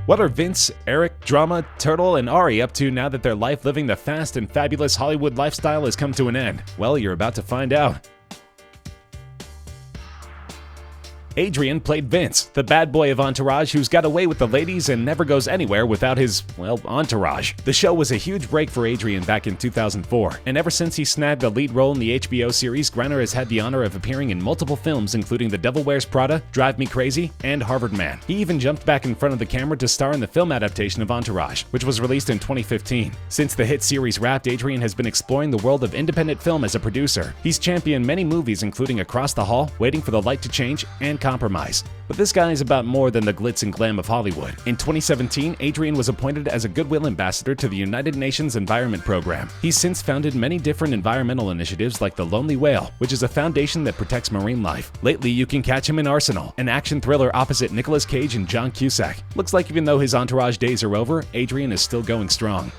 What are Vince, Eric, Drama, Turtle, and Ari up to now that their life living the fast and fabulous Hollywood lifestyle has come to an end? Well, you're about to find out. Adrien played Vince, the bad boy of Entourage who's got away with the ladies and never goes anywhere without his, entourage. The show was a huge break for Adrien back in 2004, and ever since he snagged a lead role in the HBO series, Grenier has had the honor of appearing in multiple films including The Devil Wears Prada, Drive Me Crazy, and Harvard Man. He even jumped back in front of the camera to star in the film adaptation of Entourage, which was released in 2015. Since the hit series wrapped, Adrien has been exploring the world of independent film as a producer. He's championed many movies including Across the Hall, Waiting for the Light to Change, and Compromise. But this guy is about more than the glitz and glam of Hollywood. In 2017, Adrien was appointed as a Goodwill Ambassador to the United Nations Environment Program. He's since founded many different environmental initiatives like the Lonely Whale, which is a foundation that protects marine life. Lately, you can catch him in Arsenal, an action thriller opposite Nicolas Cage and John Cusack. Looks like even though his Entourage days are over, Adrien is still going strong.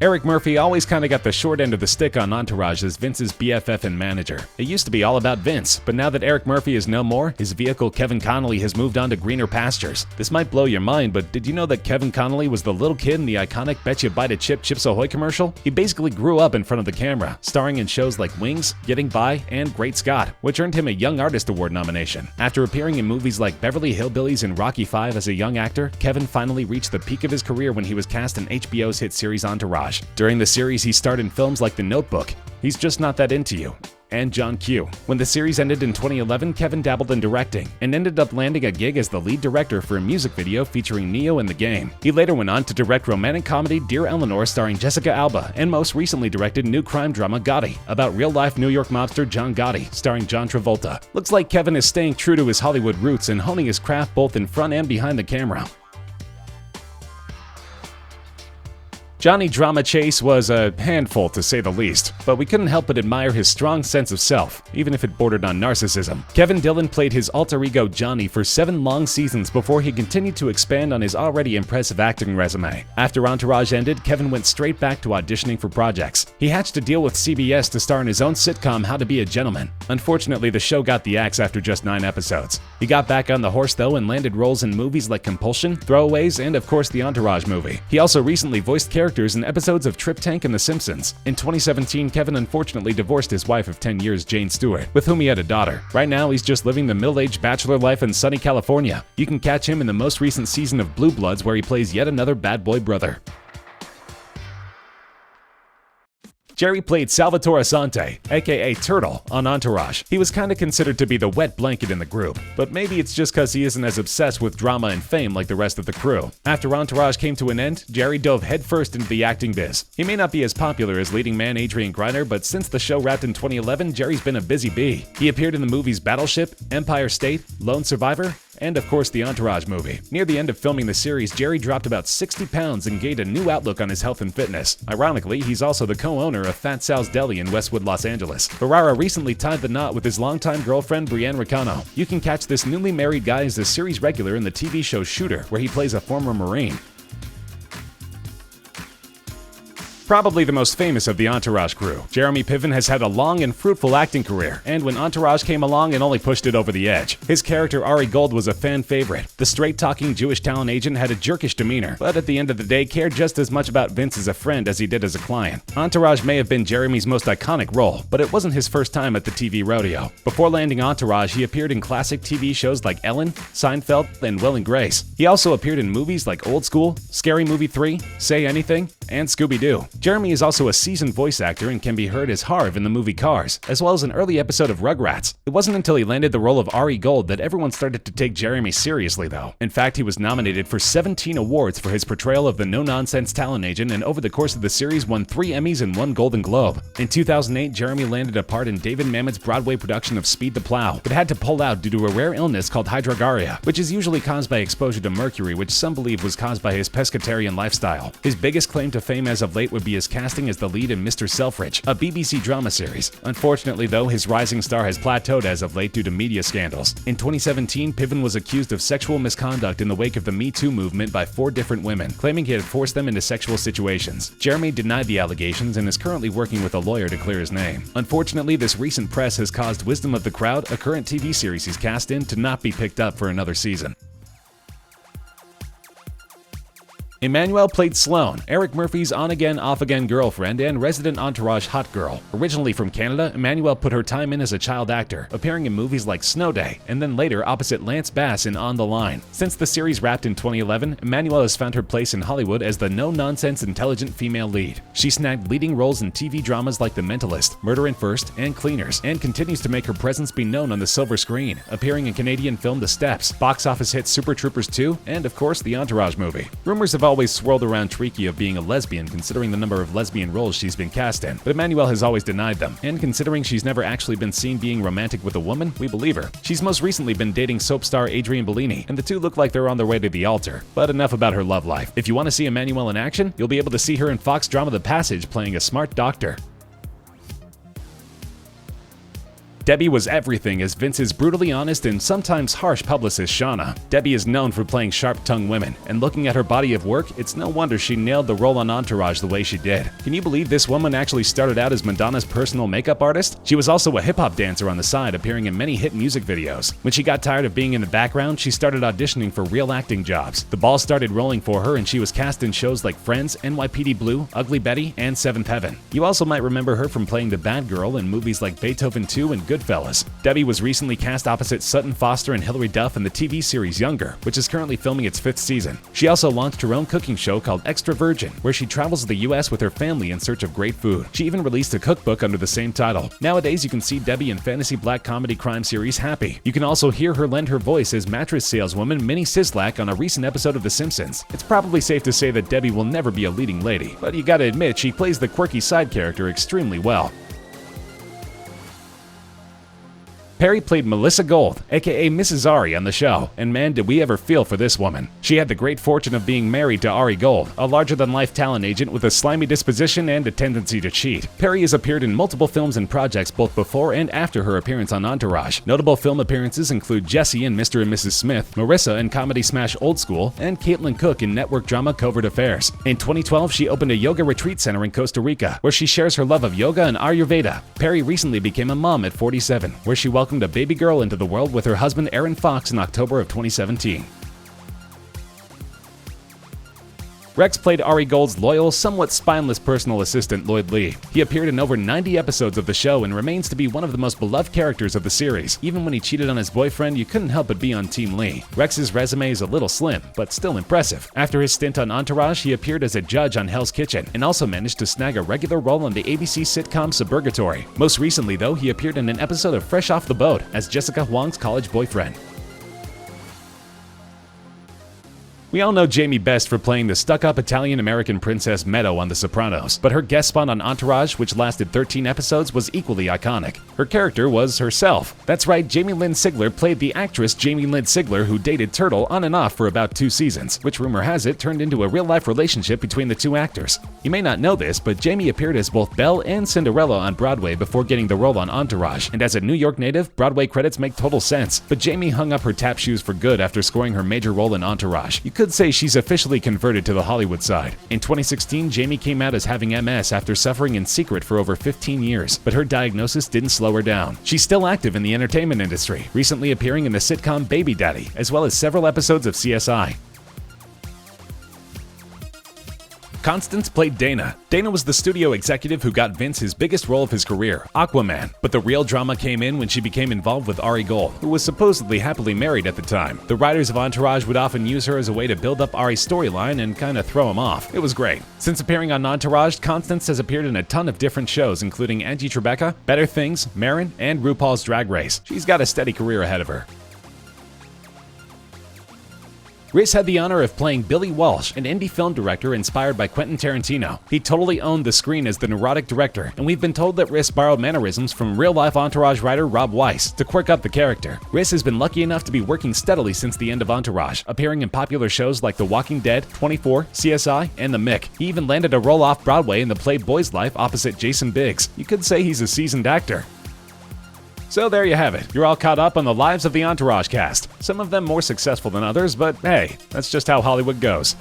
Eric Murphy always kinda got the short end of the stick on Entourage as Vince's BFF and manager. It used to be all about Vince, but now that Eric Murphy is no more, his vehicle Kevin Connolly has moved on to greener pastures. This might blow your mind, but did you know that Kevin Connolly was the little kid in the iconic Bet You Bite a Chip Chips Ahoy commercial? He basically grew up in front of the camera, starring in shows like Wings, Getting By, and Great Scott, which earned him a Young Artist Award nomination. After appearing in movies like Beverly Hillbillies and Rocky V as a young actor, Kevin finally reached the peak of his career when he was cast in HBO's hit series Entourage. During the series, he starred in films like The Notebook, He's Just Not That Into You, and John Q. When the series ended in 2011, Kevin dabbled in directing and ended up landing a gig as the lead director for a music video featuring Neo in The Game. He later went on to direct romantic comedy Dear Eleanor starring Jessica Alba, and most recently directed new crime drama Gotti, about real-life New York mobster John Gotti, starring John Travolta. Looks like Kevin is staying true to his Hollywood roots and honing his craft both in front and behind the camera. Johnny Drama Chase was a handful to say the least, but we couldn't help but admire his strong sense of self, even if it bordered on narcissism. Kevin Dillon played his alter ego Johnny for 7 long seasons before he continued to expand on his already impressive acting resume. After Entourage ended, Kevin went straight back to auditioning for projects. He hatched a deal with CBS to star in his own sitcom How to Be a Gentleman. Unfortunately, the show got the axe after just 9 episodes. He got back on the horse though and landed roles in movies like Compulsion, Throwaways, and of course the Entourage movie. He also recently voiced characters in episodes of Trip Tank and The Simpsons. In 2017, Kevin unfortunately divorced his wife of 10 years, Jane Stewart, with whom he had a daughter. Right now, he's just living the middle-aged bachelor life in sunny California. You can catch him in the most recent season of Blue Bloods where he plays yet another bad boy brother. Jerry played Salvatore Asante, aka Turtle, on Entourage. He was kinda considered to be the wet blanket in the group, but maybe it's just cause he isn't as obsessed with drama and fame like the rest of the crew. After Entourage came to an end, Jerry dove headfirst into the acting biz. He may not be as popular as leading man Adrien Grenier, but since the show wrapped in 2011, Jerry's been a busy bee. He appeared in the movies Battleship, Empire State, Lone Survivor, and of course the Entourage movie. Near the end of filming the series, Jerry dropped about 60 pounds and gained a new outlook on his health and fitness. Ironically, he's also the co-owner of Fat Sal's Deli in Westwood, Los Angeles. Ferrara recently tied the knot with his longtime girlfriend Brienne Ricano. You can catch this newly married guy as a series regular in the TV show Shooter, where he plays a former Marine. Probably the most famous of the Entourage crew, Jeremy Piven has had a long and fruitful acting career, and when Entourage came along, it only pushed it over the edge. His character Ari Gold was a fan favorite. The straight-talking Jewish talent agent had a jerkish demeanor, but at the end of the day cared just as much about Vince as a friend as he did as a client. Entourage may have been Jeremy's most iconic role, but it wasn't his first time at the TV rodeo. Before landing Entourage, he appeared in classic TV shows like Ellen, Seinfeld, and Will and Grace. He also appeared in movies like Old School, Scary Movie 3, Say Anything, and Scooby-Doo. Jeremy is also a seasoned voice actor and can be heard as Harv in the movie Cars, as well as an early episode of Rugrats. It wasn't until he landed the role of Ari Gold that everyone started to take Jeremy seriously though. In fact, he was nominated for 17 awards for his portrayal of the no-nonsense talent agent, and over the course of the series won 3 Emmys and 1 Golden Globe. In 2008, Jeremy landed a part in David Mamet's Broadway production of Speed the Plow, but had to pull out due to a rare illness called hydrargyria, which is usually caused by exposure to mercury, which some believe was caused by his pescatarian lifestyle. His biggest claim to to fame as of late would be his casting as the lead in Mr. Selfridge, a BBC drama series. Unfortunately, though, his rising star has plateaued as of late due to media scandals. In 2017, Piven was accused of sexual misconduct in the wake of the Me Too movement by 4 different women, claiming he had forced them into sexual situations. Jeremy denied the allegations and is currently working with a lawyer to clear his name. Unfortunately, this recent press has caused Wisdom of the Crowd, a current TV series he's cast in, to not be picked up for another season. Emmanuelle played Sloane, Eric Murphy's on-again, off-again girlfriend and resident Entourage hot girl. Originally from Canada, Emmanuelle put her time in as a child actor, appearing in movies like Snow Day, and then later opposite Lance Bass in On the Line. Since the series wrapped in 2011, Emmanuelle has found her place in Hollywood as the no-nonsense, intelligent female lead. She snagged leading roles in TV dramas like The Mentalist, Murder in First, and Cleaners, and continues to make her presence be known on the silver screen, appearing in Canadian film The Steps, box office hit Super Troopers 2, and of course the Entourage movie. Rumors have always swirled around Tricky of being a lesbian considering the number of lesbian roles she's been cast in, but Emmanuelle has always denied them, and considering she's never actually been seen being romantic with a woman, we believe her. She's most recently been dating soap star Adrien Bellini, and the two look like they're on their way to the altar. But enough about her love life. If you want to see Emmanuelle in action, you'll be able to see her in Fox drama The Passage playing a smart doctor. Debbie was everything as Vince's brutally honest and sometimes harsh publicist Shauna. Debbie is known for playing sharp-tongued women, and looking at her body of work, it's no wonder she nailed the role on Entourage the way she did. Can you believe this woman actually started out as Madonna's personal makeup artist? She was also a hip-hop dancer on the side, appearing in many hit music videos. When she got tired of being in the background, she started auditioning for real acting jobs. The ball started rolling for her and she was cast in shows like Friends, NYPD Blue, Ugly Betty, and Seventh Heaven. You also might remember her from playing the bad girl in movies like Beethoven 2 and Goodfellas. Debbie was recently cast opposite Sutton Foster and Hilary Duff in the TV series Younger, which is currently filming its 5th season. She also launched her own cooking show called Extra Virgin, where she travels the US with her family in search of great food. She even released a cookbook under the same title. Nowadays, you can see Debbie in fantasy black comedy crime series Happy. You can also hear her lend her voice as mattress saleswoman Minnie Sislak on a recent episode of The Simpsons. It's probably safe to say that Debbie will never be a leading lady, but you gotta admit she plays the quirky side character extremely well. Perry played Melissa Gold, aka Mrs. Ari, on the show, and man did we ever feel for this woman. She had the great fortune of being married to Ari Gold, a larger-than-life talent agent with a slimy disposition and a tendency to cheat. Perry has appeared in multiple films and projects both before and after her appearance on Entourage. Notable film appearances include Jessie in Mr. and Mrs. Smith, Marissa in comedy smash Old School, and Caitlin Cook in network drama Covert Affairs. In 2012, she opened a yoga retreat center in Costa Rica, where she shares her love of yoga and Ayurveda. Perry recently became a mom at 47, where she welcomed a baby girl into the world with her husband Aaron Fox in October of 2017. Rex played Ari Gold's loyal, somewhat spineless personal assistant Lloyd Lee. He appeared in over 90 episodes of the show and remains to be one of the most beloved characters of the series. Even when he cheated on his boyfriend, you couldn't help but be on Team Lee. Rex's resume is a little slim, but still impressive. After his stint on Entourage, he appeared as a judge on Hell's Kitchen and also managed to snag a regular role on the ABC sitcom Suburgatory. Most recently, though, he appeared in an episode of Fresh Off the Boat as Jessica Huang's college boyfriend. We all know Jamie best for playing the stuck-up Italian-American princess Meadow on The Sopranos, but her guest spot on Entourage, which lasted 13 episodes, was equally iconic. Her character was herself. That's right, Jamie Lynn Sigler played the actress Jamie Lynn Sigler who dated Turtle on and off for about 2 seasons, which rumor has it turned into a real-life relationship between the two actors. You may not know this, but Jamie appeared as both Belle and Cinderella on Broadway before getting the role on Entourage, and as a New York native, Broadway credits make total sense. But Jamie hung up her tap shoes for good after scoring her major role in Entourage. You could say she's officially converted to the Hollywood side. In 2016, Jamie came out as having MS after suffering in secret for over 15 years, but her diagnosis didn't slow her down. She's still active in the entertainment industry, recently appearing in the sitcom Baby Daddy, as well as several episodes of CSI. Constance played Dana. Dana was the studio executive who got Vince his biggest role of his career, Aquaman. But the real drama came in when she became involved with Ari Gold, who was supposedly happily married at the time. The writers of Entourage would often use her as a way to build up Ari's storyline and kinda throw him off. It was great. Since appearing on Entourage, Constance has appeared in a ton of different shows, including Angie Tribeca, Better Things, Marin, and RuPaul's Drag Race. She's got a steady career ahead of her. Riss had the honor of playing Billy Walsh, an indie film director inspired by Quentin Tarantino. He totally owned the screen as the neurotic director, and we've been told that Riss borrowed mannerisms from real-life Entourage writer Rob Weiss to quirk up the character. Riss has been lucky enough to be working steadily since the end of Entourage, appearing in popular shows like The Walking Dead, 24, CSI, and The Mick. He even landed a role off Broadway in the play Boy's Life opposite Jason Biggs. You could say he's a seasoned actor. So there you have it. You're all caught up on the lives of the Entourage cast. Some of them more successful than others, but hey, that's just how Hollywood goes.